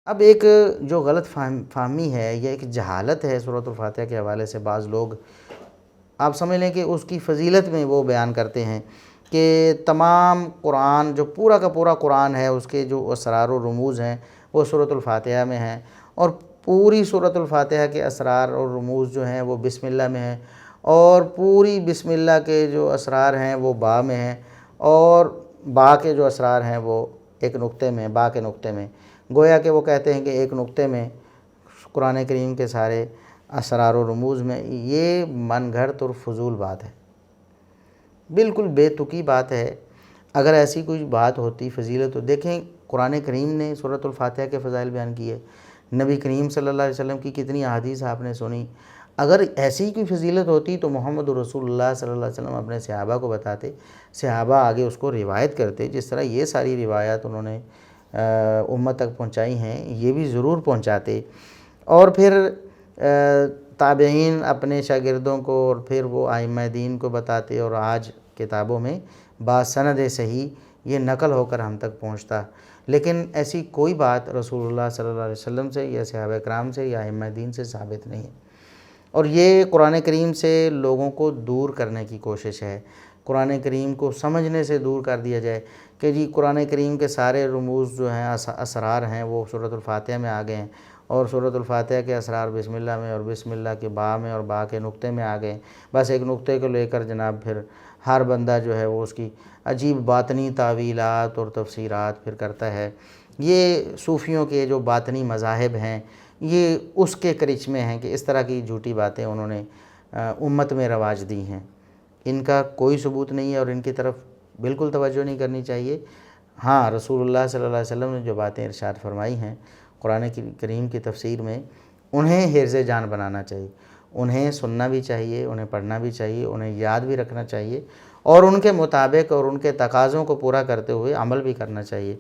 اب ایک جو غلط فہمی ہے یا ایک جہالت ہے سورۃ الفاتحہ کے حوالے سے، بعض لوگ آپ سمجھ لیں کہ اس کی فضیلت میں وہ بیان کرتے ہیں کہ تمام قرآن، جو پورا کا پورا قرآن ہے، اس کے جو اسرار و رموز ہیں وہ سورۃ الفاتحہ میں ہیں، اور پوری سورۃ الفاتحہ کے اسرار اور رموز جو ہیں وہ بسم اللہ میں ہیں، اور پوری بسم اللہ کے جو اسرار ہیں وہ با میں ہیں، اور با کے جو اسرار ہیں وہ ایک نقطے میں، با کے نقطے میں، گویا کہ وہ کہتے ہیں کہ ایک نقطے میں قرآن کریم کے سارے اسرار و رموز میں۔ یہ من گھڑت اور فضول بات ہے، بالکل بے تکی بات ہے۔ اگر ایسی کوئی بات ہوتی، فضیلت، تو دیکھیں قرآن کریم نے سورۃ الفاتحہ کے فضائل بیان کیے، نبی کریم صلی اللہ علیہ وسلم کی کتنی احادیث آپ نے سنی۔ اگر ایسی کوئی فضیلت ہوتی تو محمد رسول اللہ صلی اللہ علیہ وسلم اپنے صحابہ کو بتاتے، صحابہ آگے اس کو روایت کرتے، جس طرح یہ ساری روایات انہوں نے امت تک پہنچائی ہیں، یہ بھی ضرور پہنچاتے، اور پھر تابعین اپنے شاگردوں کو، اور پھر وہ ائمہ دین کو بتاتے، اور آج کتابوں میں باسند صحیح یہ نقل ہو کر ہم تک پہنچتا۔ لیکن ایسی کوئی بات رسول اللہ صلی اللہ علیہ وسلم سے یا صحابہ کرام سے یا ائمہ دین سے ثابت نہیں ہے، اور یہ قرآن کریم سے لوگوں کو دور کرنے کی کوشش ہے۔ قرآن کریم کو سمجھنے سے دور کر دیا جائے کہ جی قرآن کریم کے سارے رموز جو ہیں، اسرار ہیں، وہ سورۃ الفاتحہ میں آ گئے ہیں، اور سورۃ الفاتحہ کے اسرار بسم اللہ میں، اور بسم اللہ کے با میں، اور با کے نقطے میں آ گئے۔ بس ایک نقطے کو لے کر جناب پھر ہر بندہ جو ہے وہ اس کی عجیب باطنی تعویلات اور تفسیرات پھر کرتا ہے۔ یہ صوفیوں کے جو باطنی مذاہب ہیں، یہ اس کے کرچمے ہیں کہ اس طرح کی جھوٹی باتیں انہوں نے امت میں رواج دی ہیں۔ ان کا کوئی ثبوت نہیں ہے، اور ان کی طرف بالکل توجہ نہیں کرنی چاہیے۔ ہاں، رسول اللہ صلی اللہ علیہ وسلم نے جو باتیں ارشاد فرمائی ہیں قرآن کریم کی تفسیر میں، انہیں حرز جان بنانا چاہیے، انہیں سننا بھی چاہیے، انہیں پڑھنا بھی چاہیے، انہیں یاد بھی رکھنا چاہیے، اور ان کے مطابق اور ان کے تقاضوں کو پورا کرتے ہوئے عمل بھی کرنا چاہیے۔